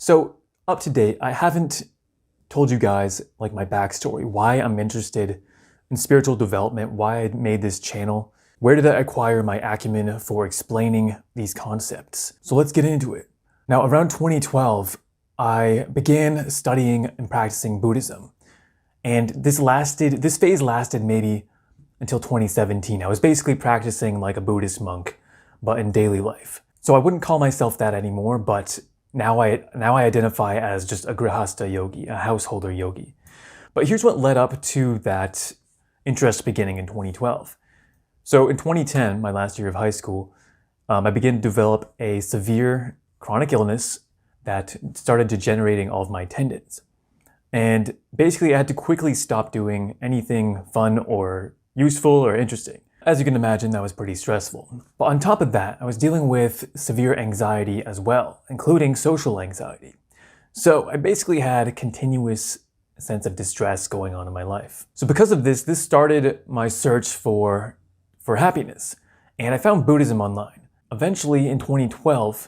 So up to date, I haven't told you guys like my backstory, why I'm interested in spiritual development, why I made this channel, where did I acquire my acumen for explaining these concepts. So let's get into it. Now around 2012, I began studying and practicing Buddhism. And this phase lasted maybe until 2017. I was basically practicing like a Buddhist monk, but in daily life. So I wouldn't call myself that anymore, but now I identify as just a grihasta yogi, a householder yogi. But here's what led up to that interest beginning in 2012. So in 2010, my last year of high school, I began to develop a severe chronic illness that started degenerating all of my tendons. And basically I had to quickly stop doing anything fun or useful or interesting. As you can imagine, that was pretty stressful. But on top of that, I was dealing with severe anxiety as well, including social anxiety. So I basically had a continuous sense of distress going on in my life. So because of this started my search for happiness. And I found Buddhism online. Eventually in 2012,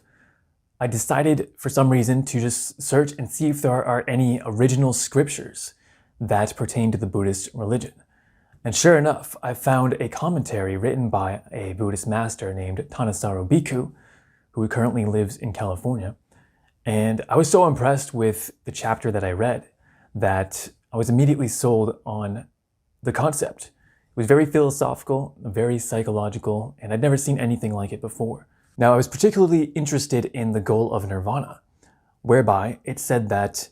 I decided for some reason to just search and see if there are any original scriptures that pertain to the Buddhist religion. And sure enough, I found a commentary written by a Buddhist master named Thanissaro Bhikkhu, who currently lives in California. And I was so impressed with the chapter that I read that I was immediately sold on the concept. It was very philosophical, very psychological, and I'd never seen anything like it before. Now, I was particularly interested in the goal of Nirvana, whereby it said that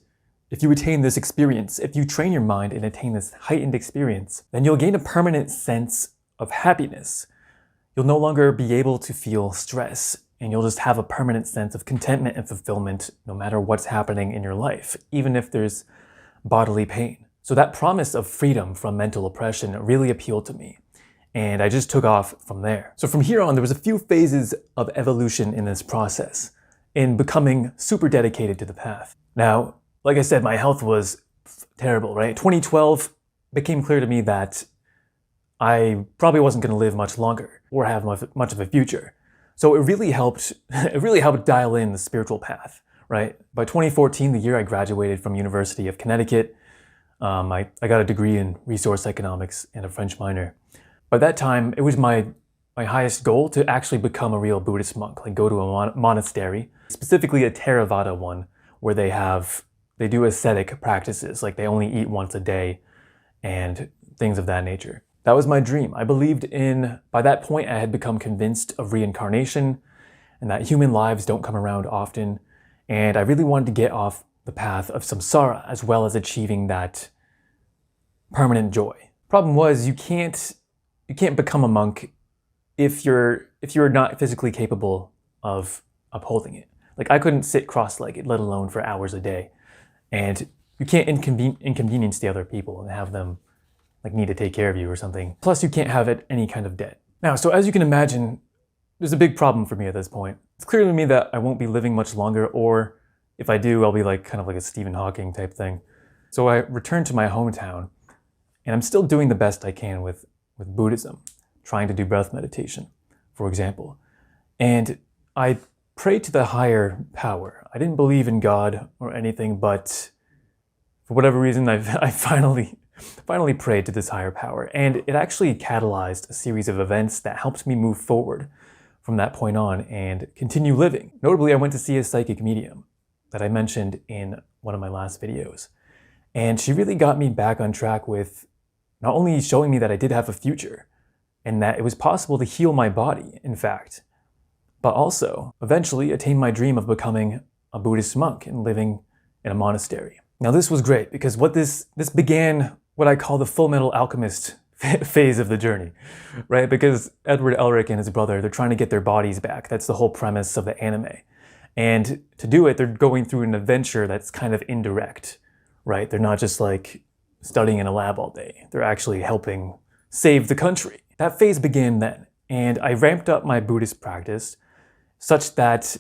if you attain this experience, if you train your mind and attain this heightened experience, then you'll gain a permanent sense of happiness. You'll no longer be able to feel stress, and you'll just have a permanent sense of contentment and fulfillment no matter what's happening in your life, even if there's bodily pain. So that promise of freedom from mental oppression really appealed to me, and I just took off from there. So from here on, there was a few phases of evolution in this process, in becoming super dedicated to the path. Now, like I said, my health was terrible, right? 2012 became clear to me that I probably wasn't going to live much longer or have much of a future. So it really helped dial in the spiritual path, right? By 2014, the year I graduated from University of Connecticut, I got a degree in resource economics and a French minor. By that time, it was my highest goal to actually become a real Buddhist monk, like go to a monastery, specifically a Theravada one, where they do ascetic practices, like they only eat once a day and things of that nature. That was my dream. I believed by that point, I had become convinced of reincarnation and that human lives don't come around often. And I really wanted to get off the path of samsara as well as achieving that permanent joy. Problem was, you can't become a monk if you're not physically capable of upholding it. Like I couldn't sit cross-legged, let alone for hours a day. And you can't inconvenience the other people and have them like need to take care of you or something. Plus you can't have any kind of debt. Now, so as you can imagine, there's a big problem for me at this point. It's clear to me that I won't be living much longer, or if I do, I'll be like kind of like a Stephen Hawking type thing. So I returned to my hometown, and I'm still doing the best I can with Buddhism, trying to do breath meditation, for example. And I prayed to the higher power. I didn't believe in God or anything, but for whatever reason, I finally prayed to this higher power. And it actually catalyzed a series of events that helped me move forward from that point on and continue living. Notably, I went to see a psychic medium that I mentioned in one of my last videos. And she really got me back on track with not only showing me that I did have a future and that it was possible to heal my body, in fact, but also eventually attain my dream of becoming a Buddhist monk and living in a monastery. Now this was great because this began what I call the Full Metal Alchemist phase of the journey, right? Because Edward Elric and his brother, they're trying to get their bodies back. That's the whole premise of the anime. And to do it, they're going through an adventure that's kind of indirect, right? They're not just like studying in a lab all day. They're actually helping save the country. That phase began then, and I ramped up my Buddhist practice such that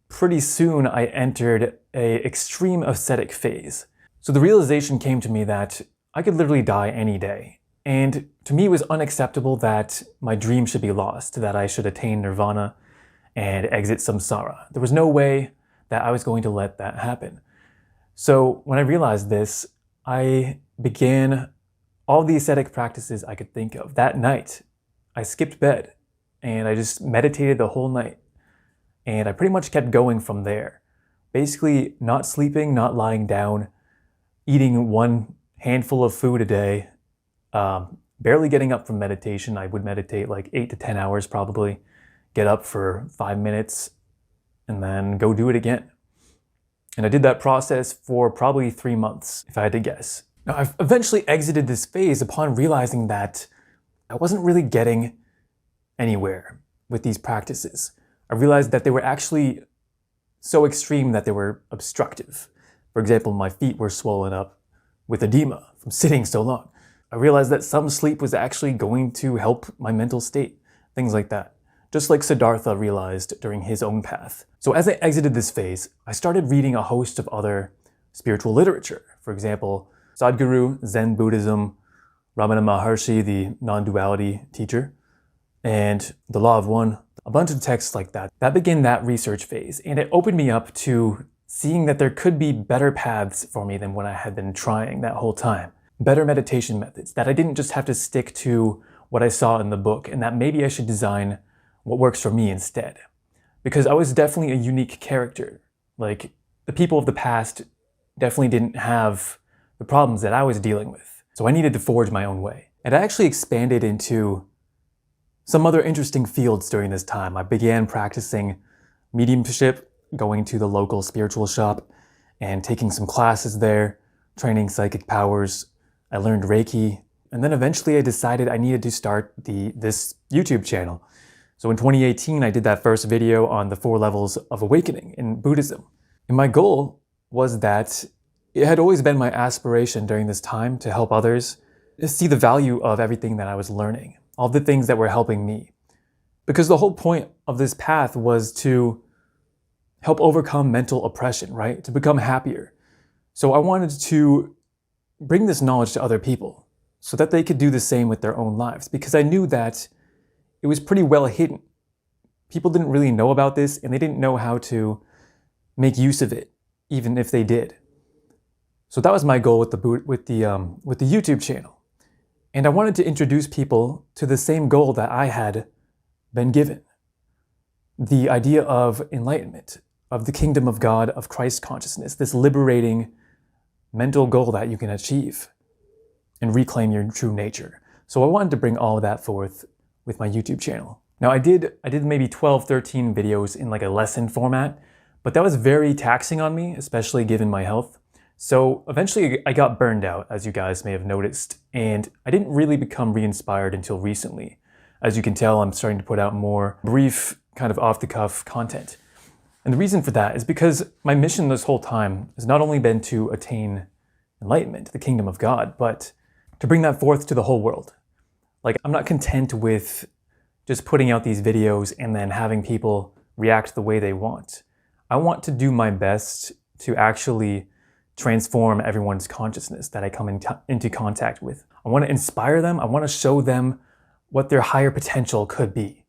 pretty soon I entered an extreme ascetic phase. So the realization came to me that I could literally die any day. And to me, it was unacceptable that my dream should be lost, that I should attain nirvana and exit samsara. There was no way that I was going to let that happen. So when I realized this, I began all the ascetic practices I could think of. That night, I skipped bed and I just meditated the whole night. And I pretty much kept going from there. Basically, not sleeping, not lying down, eating one handful of food a day, barely getting up from meditation. I would meditate like 8 to 10 hours probably, get up for 5 minutes, and then go do it again. And I did that process for probably 3 months, if I had to guess. Now, I've eventually exited this phase upon realizing that I wasn't really getting anywhere with these practices. I realized that they were actually so extreme that they were obstructive. For example, my feet were swollen up with edema from sitting so long. I realized that some sleep was actually going to help my mental state, things like that. Just like Siddhartha realized during his own path. So as I exited this phase, I started reading a host of other spiritual literature. For example, Sadhguru, Zen Buddhism, Ramana Maharshi, the non-duality teacher, and The Law of One, a bunch of texts like that. That began that research phase, and it opened me up to seeing that there could be better paths for me than what I had been trying that whole time. Better meditation methods, that I didn't just have to stick to what I saw in the book, and that maybe I should design what works for me instead. Because I was definitely a unique character. Like, the people of the past definitely didn't have the problems that I was dealing with. So I needed to forge my own way. And I actually expanded into some other interesting fields during this time. I began practicing mediumship, going to the local spiritual shop and taking some classes there, training psychic powers. I learned Reiki, and then eventually I decided I needed to start this YouTube channel. So in 2018, I did that first video on the 4 levels of awakening in Buddhism. And my goal was that it had always been my aspiration during this time to help others see the value of everything that I was learning, all the things that were helping me. Because the whole point of this path was to help overcome mental oppression, right? To become happier. So I wanted to bring this knowledge to other people so that they could do the same with their own lives, because I knew that it was pretty well hidden. People didn't really know about this, and they didn't know how to make use of it, even if they did. So that was my goal with the YouTube channel. And I wanted to introduce people to the same goal that I had been given. The idea of enlightenment, of the kingdom of God, of Christ consciousness, this liberating mental goal that you can achieve and reclaim your true nature. So I wanted to bring all of that forth with my YouTube channel. Now I did maybe 12, 13 videos in like a lesson format, but that was very taxing on me, especially given my health. So eventually I got burned out, as you guys may have noticed, and I didn't really become re-inspired until recently. As you can tell, I'm starting to put out more brief, kind of off-the-cuff content. And the reason for that is because my mission this whole time has not only been to attain enlightenment, the kingdom of God, but to bring that forth to the whole world. Like, I'm not content with just putting out these videos and then having people react the way they want. I want to do my best to actually transform everyone's consciousness that I come into contact with. I want to inspire them. I want to show them what their higher potential could be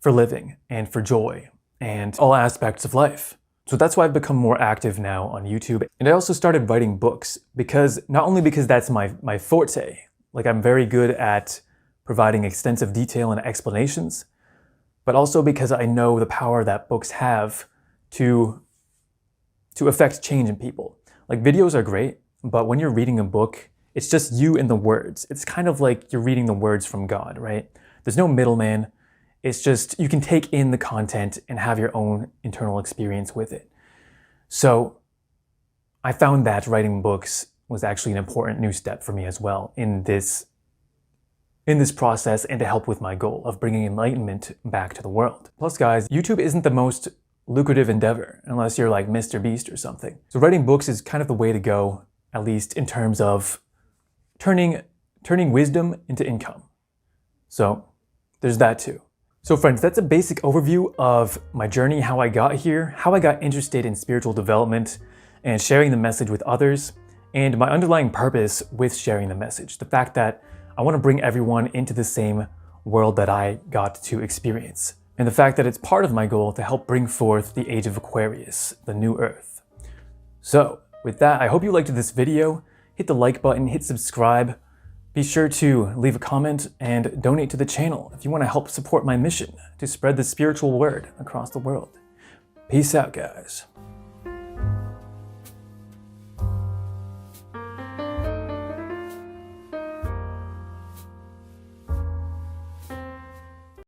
for living and for joy and all aspects of life. So that's why I've become more active now on YouTube. And I also started writing books not only because that's my forte, like I'm very good at providing extensive detail and explanations, but also because I know the power that books have to affect change in people. Like, videos are great, but when you're reading a book, it's just you and the words. It's kind of like you're reading the words from God, right? There's no middleman. It's just, you can take in the content and have your own internal experience with it. So I found that writing books was actually an important new step for me as well in this process, and to help with my goal of bringing enlightenment back to the world. Plus, guys, YouTube isn't the most lucrative endeavor unless you're like Mr. Beast or something. So writing books is kind of the way to go, at least in terms of turning wisdom into income. So there's that too. So friends, that's a basic overview of my journey, how I got here, how I got interested in spiritual development and sharing the message with others, and my underlying purpose with sharing the message. The fact that I want to bring everyone into the same world that I got to experience. and the fact that it's part of my goal to help bring forth the age of Aquarius, the new Earth. So, with that, I hope you liked this video. Hit the like button, hit subscribe. Be sure to leave a comment and donate to the channel if you want to help support my mission to spread the spiritual word across the world. Peace out, guys.